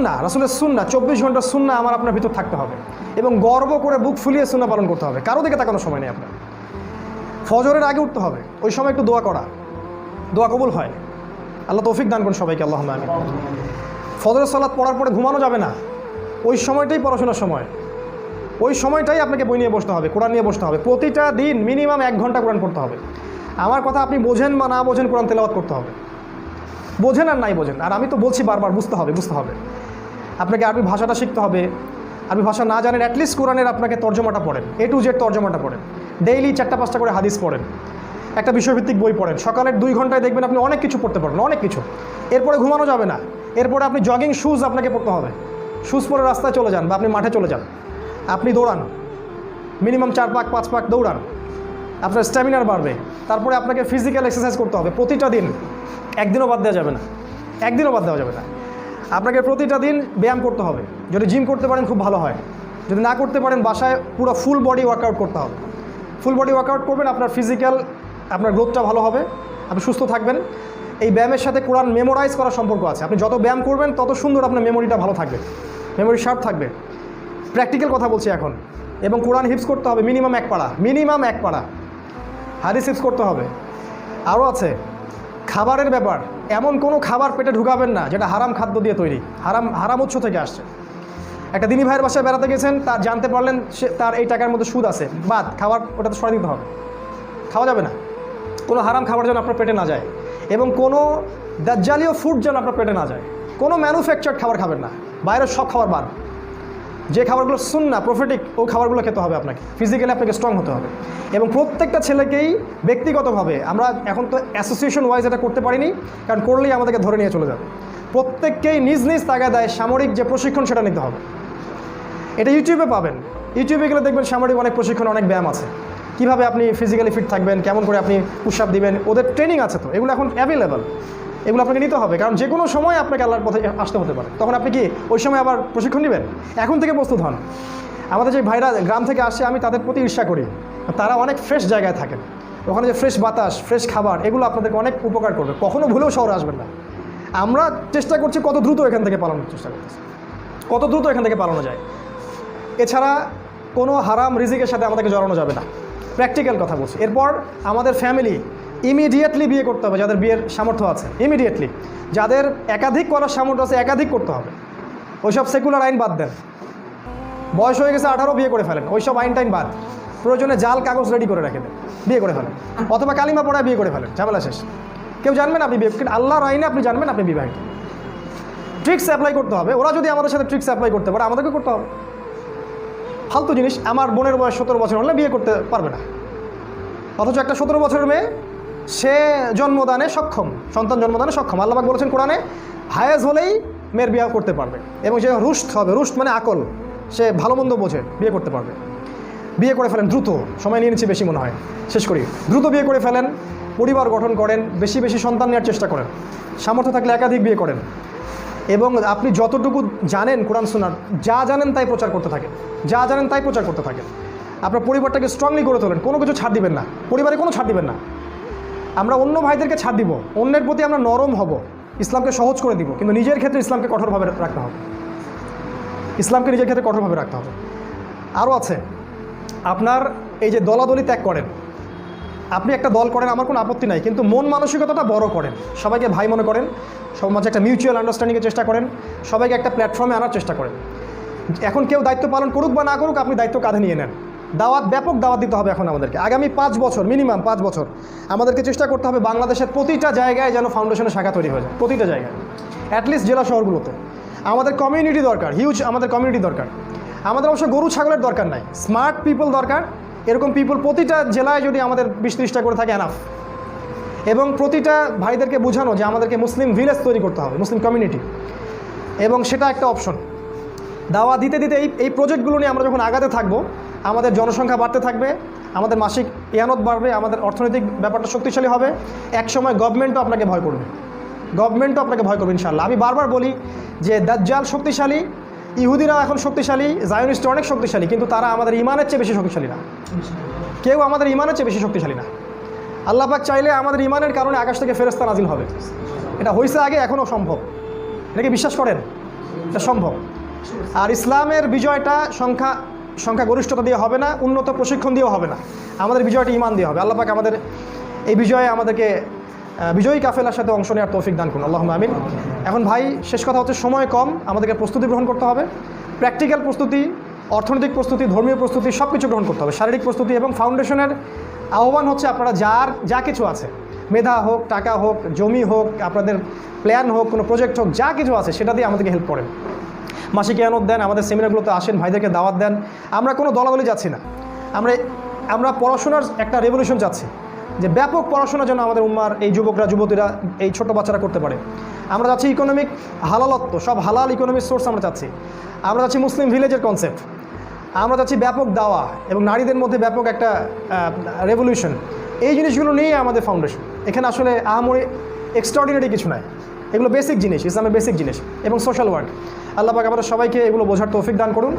সুন্নাহ, রাসূলের সুন্নাহ 24 ঘন্টার সুন্নাহ আমার আপনার ভিতর থাকতে হবে এবং গর্ব করে বুক ফুলিয়ে সুন্নাহ পালন করতে হবে। কারো দিকে তাকানোর সময় নেই আপনার। ফজরের আগে উঠতে হবে, ওই সময় একটু দোয়া করা, দোয়া কবুল হয়। আল্লাহ তৌফিক দান করুন সবাইকে, আল্লাহুম্মা আমিন। ফজরের সালাত পড়ার পরে ঘুমানো যাবে না, ওই সময়টাই পড়াশোনার সময়, ওই সময়টাই আপনাকে বই নিয়ে বসতে হবে, কোরআন নিয়ে বসতে হবে। প্রতিটা দিন মিনিমাম 1 ঘন্টা কোরআন পড়তে হবে। আমার কথা আপনি বোঝেন বা না বোঝেন, কোরআন তেলাওয়াত করতে হবে, বোঝেন আর নাই বোঝেন। আর আমি তো বলছি বারবার, বুঝতে হবে, বুঝতে হবে। আপনাকে আরবি ভাষাটা শিখতে হবে। আরবি ভাষা না জানেন, অ্যাটলিস্ট কোরআনের আপনাকে তর্জমাটা পড়েন, A to Z তর্জমাটা পড়েন। ডেইলি 4-5টা করে হাদিস পড়েন, একটা বিষয়ভিত্তিক বই পড়েন। সকালের 2 ঘন্টায় দেখবেন আপনি অনেক কিছু পড়তে পারবেন, অনেক কিছু। এরপরে ঘুমানো যাবে না, এরপরে আপনি জগিং শুজ আপনাকে পড়তে হবে। শুজ পরে রাস্তায় চলে যান বা আপনি মাঠে চলে যান, আপনি দৌড়ান, মিনিমাম 4 পাক 5 পাক দৌড়ান, আপনার স্ট্যামিনার বাড়বে। তারপরে আপনাকে ফিজিক্যাল এক্সারসাইজ করতে হবে প্রতিটা দিন, একদিনও বাদ দেওয়া যাবে না, একদিনও বাদ দেওয়া যাবে না। আপনাকে প্রতিটা দিন ব্যায়াম করতে হবে। যদি জিম করতে পারেন খুব ভালো হয়, যদি না করতে পারেন বাসায় পুরো ফুল বডি ওয়ার্কআউট করতে হবে। ফুল বডি ওয়ার্কআউট করবেন, আপনার ফিজিক্যাল, আপনার গ্রোথটা ভালো হবে, আপনি সুস্থ থাকবেন। এই ব্যায়ামের সাথে কোরআন মেমোরাইজ করার সম্পর্ক আছে। আপনি যত ব্যায়াম করবেন তত সুন্দর আপনার মেমোরিটা ভালো থাকবে, মেমোরি শার্প থাকবে। প্র্যাকটিক্যাল কথা বলছি এখন। এবং কোরআন হিফজ করতে হবে মিনিমাম 1 পারা, মিনিমাম 1 পারা। হাদিস হিফজ করতে হবে। আরও আছে খাবারের ব্যাপার, এমন কোনো খাবার পেটে ঢুকাবেন না যেটা হারাম খাদ্য দিয়ে তৈরি, হারাম উৎস থেকে আসছে। একটা দিনী ভাইয়ের বাসায় বেড়াতে গেছেন, তার জানতে পারলেন সে তার এই টাকার মধ্যে সুদ আছে, বাদ খাবার ওটা তো সরাই দিতে হবে, খাওয়া যাবে না। কোনো হারাম খাবার যেন আপনার পেটে না যায়, এবং কোনো দাজ্জালীয় ফুড যেন আপনার পেটে না যায়। কোনো ম্যানুফ্যাকচার্ড খাবার খাবেন না, বাইরের সব খাবার বাদ। যে খাবারগুলো সুন্নাহ প্রফেটিক, ওই খাবারগুলো খেতে হবে আপনাকে। ফিজিক্যালি আপনাকে স্ট্রং হতে হবে। এবং প্রত্যেকটা ছেলেকেই ব্যক্তিগতভাবে, আমরা এখন তো অ্যাসোসিয়েশন ওয়াইজ এটা করতে পারিনি, কারণ করলেই আমাদেরকে ধরে নিয়ে চলে যাবে। প্রত্যেককেই নিজ নিজ তাগাদায় সামরিক যে প্রশিক্ষণ সেটা নিতে হবে। এটা ইউটিউবে পাবেন, ইউটিউবে গেলে দেখবেন সামরিক অনেক প্রশিক্ষণ, অনেক ব্যায়াম আছে। কীভাবে আপনি ফিজিক্যালি ফিট থাকবেন, কেমন করে আপনি পুশ আপ দিবেন, ওদের ট্রেনিং আছে। তো এগুলো এখন অ্যাভেলেবল, এগুলো আপনাকে নিতে হবে। কারণ যে কোনো সময় আপনাকে আল্লাহর পথে আসতে হতে পারে, তখন আপনি কি ওই সময় আবার প্রশিক্ষণ নেবেন? এখন থেকে প্রস্তুত হন। আমাদের যে ভাইরা গ্রাম থেকে আসে, আমি তাদের প্রতি ঈর্ষা করি। তারা অনেক ফ্রেশ জায়গায় থাকেন, ওখানে যে ফ্রেশ বাতাস, ফ্রেশ খাবার, এগুলো আপনাদেরকে অনেক উপকার করবে। কখনো ভুলেও শহরে আসবেন না। আমরা চেষ্টা করছি কত দ্রুত এখান থেকে পালানোর চেষ্টা করতেছি, কত দ্রুত এখান থেকে পালানো যায়। এছাড়া কোনো হারাম রিজিকের সাথে আমাদেরকে জড়ানো যাবে না, প্র্যাকটিক্যাল কথা বলছি। এরপর আমাদের ফ্যামিলি ইমিডিয়েটলি বিয়ে করতে হবে, যাদের বিয়ের সামর্থ্য আছে ইমিডিয়েটলি। যাদের একাধিক করার সামর্থ্য আছে একাধিক করতে হবে। ওইসব সেকুলার আইন বাদ দেন, বয়স হয়ে গেছে 18 বিয়ে করে ফেলেন, ওইসব আইন টাইন বাদ। প্রয়োজনে জাল কাগজ রেডি করে রেখে দেন, বিয়ে করে ফেলেন, অথবা কালিমা পড়ায় বিয়ে করে ফেলেন, ঝামেলা শেষ। কেউ জানবেন আপনি বিয়ে, কিন্তু আল্লাহর আইনে আপনি জানবেন আপনি বিবাহিত। ট্রিক্স অ্যাপ্লাই করতে হবে। ওরা যদি আমাদের সাথে ট্রিক্স অ্যাপ্লাই করতে পারে, আমাদেরকে করতে হবে। ফালতু জিনিস। আমার বোনের বয়স 17 বছর হলে বিয়ে করতে পারবে না, অথচ একটা 17 বছরের মেয়ে, সে জন্মদানে সক্ষম, সন্তান জন্মদানে সক্ষম। আল্লাহ পাক বলেছেন কোরআনে, হায়েজ হলেই মেয়ের বিয়ে করতে পারবে। এবং সে রুষ্ট হবে, রুষ্ট মানে আকল, সে ভালো মন্দ বোঝে, বিয়ে করতে পারবে। বিয়ে করে ফেলেন দ্রুত, সময় নিয়ে নিচ্ছে বেশি মনে হয়, শেষ করি। দ্রুত বিয়ে করে ফেলেন, পরিবার গঠন করেন, বেশি বেশি সন্তান নেওয়ার চেষ্টা করেন, সামর্থ্য থাকলে একাধিক বিয়ে করেন। এবং আপনি যতটুকু জানেন কোরআন সুন্নাহ, যা জানেন তাই প্রচার করতে থাকেন, যা জানেন তাই প্রচার করতে থাকেন। আপনার পরিবারটাকে স্ট্রংলি করে তোলেন, কোনো কিছু ছাড় দিবেন না, পরিবারে কোনো ছাড় দিবেন না। আমরা অন্য ভাইদেরকে ছাড় দিব, অন্যের প্রতি আমরা নরম হব, ইসলামকে সহজ করে দিব, কিন্তু নিজের ক্ষেত্রে ইসলামকে কঠোরভাবে রাখতে হবে, ইসলামকে নিজের ক্ষেত্রে কঠোরভাবে রাখতে হবে। আরও আছে, আপনার এই যে দলাদলি ত্যাগ করেন, আপনি একটা দল করেন, আমার কোনো আপত্তি নাই, কিন্তু মন মানসিকতাটা বড় করেন, সবাইকে ভাই মনে করেন, সবার মাঝে একটা মিউচুয়াল আন্ডারস্ট্যান্ডিংয়ের চেষ্টা করেন, সবাইকে একটা প্ল্যাটফর্মে আনার চেষ্টা করেন। এখন কেউ দায়িত্ব পালন করুক বা না করুক, আপনি দায়িত্ব কাঁধে নিয়ে নেন। দাওয়াত, ব্যাপক দাওয়াত দিতে হবে এখন আমাদেরকে। আগামী 5 বছর, মিনিমাম 5 বছর আমাদেরকে চেষ্টা করতে হবে বাংলাদেশের প্রতিটা জায়গায় যেন ফাউন্ডেশনের শাখা তৈরি হয়ে যায়, প্রতিটা জায়গায়, অ্যাটলিস্ট জেলা শহরগুলোতে। আমাদের কমিউনিটি দরকার, হিউজ আমাদের কমিউনিটি দরকার। আমাদের অবশ্য গরু ছাগলের দরকার নাই, স্মার্ট পিপল দরকার। এরকম পিপল প্রতিটা জেলায় যদি আমাদের 20-30টা করে থাকে এনাফ। এবং প্রতিটা ভাইদেরকে বোঝানো যে আমাদেরকে মুসলিম ভিলেজ তৈরি করতে হবে, মুসলিম কমিউনিটি, এবং সেটা একটা অপশন। দাওয়া দিতে দিতে এই প্রজেক্টগুলো নিয়ে আমরা যখন আগাতে থাকবো, আমাদের জনসংখ্যা বাড়তে থাকবে, আমাদের মাসিক ইয়ানত বাড়বে, আমাদের অর্থনৈতিক ব্যাপারটা শক্তিশালী হবে। একসময় গভর্নমেন্টও আপনাকে ভয় করবে, গভর্নমেন্টও আপনাকে ভয় করবে ইনশাআল্লাহ। আমি বারবার বলি যে দাজ্জাল শক্তিশালী, ইহুদিরা এখন শক্তিশালী, জায়নিস্ট অনেক শক্তিশালী, কিন্তু তারা আমাদের ইমানের চেয়ে বেশি শক্তিশালী না। কেউ আমাদের ইমানের চেয়ে বেশি শক্তিশালী না। আল্লাহ পাক চাইলে আমাদের ইমানের কারণে আকাশ থেকে ফেরেশতা নাজিল হবে। এটা হয়েছে আগে, এখনও সম্ভব। এটাকে বিশ্বাস করেন? এটা সম্ভব। আর ইসলামের বিজয়টা সংখ্যাগরিষ্ঠতা দিয়ে হবে না, উন্নত প্রশিক্ষণ দিয়েও হবে না, আমাদের বিজয়টা ঈমান দিয়ে হবে। আল্লাহ পাক আমাদের এই বিজয়ে আমাদেরকে বিজয়ী কাফেলার সাথে অংশ নেওয়ার তৌফিক দান করুন, আল্লাহুম্মা আমিন। এখন ভাই শেষ কথা হচ্ছে, সময় কম, আমাদেরকে প্রস্তুতি গ্রহণ করতে হবে। প্র্যাকটিক্যাল প্রস্তুতি, অর্থনৈতিক প্রস্তুতি, ধর্মীয় প্রস্তুতি সব কিছু গ্রহণ করতে হবে, শারীরিক প্রস্তুতি। এবং ফাউন্ডেশনের আহ্বান হচ্ছে, আপনারা যা কিছু আছে, মেধা হোক, টাকা হোক, জমি হোক, আপনাদের প্ল্যান হোক, কোনো প্রজেক্ট হোক, যা কিছু আছে সেটা দিয়ে আমাদেরকে হেল্প করেন। মাসিক ইয়ানত দেন, আমাদের সেমিনারগুলোতে আসেন, ভাইদেরকে দাওয়াত দেন। আমরা কোনো দলাদলি যাচ্ছি না, আমরা পড়াশোনার একটা রেভলিউশন চাচ্ছি, যে ব্যাপক পড়াশোনা যেন আমাদের উম্মার এই যুবকরা, যুবতীরা, এই ছোট বাচ্চারা করতে পারে। আমরা চাচ্ছি ইকোনমিক হালালত্ব, সব হালাল ইকোনমিক সোর্স আমরা চাচ্ছি। আমরা চাচ্ছি মুসলিম ভিলেজের কনসেপ্ট। আমরা চাচ্ছি ব্যাপক দাওয়া এবং নারীদের মধ্যে ব্যাপক একটা রেভলিউশন। এই জিনিসগুলো নিয়ে আমাদের ফাউন্ডেশন। এখানে আসলে আহামরি এক্সট্রাঅর্ডিনারি কিছু নাই, এগুলো বেসিক জিনিস, ইসলামের বেসিক জিনিস এবং সোশ্যাল ওয়ার্ক। আল্লাহ পাক আমাদের সবাইকে এগুলো বোঝার তৌফিক দান করুন।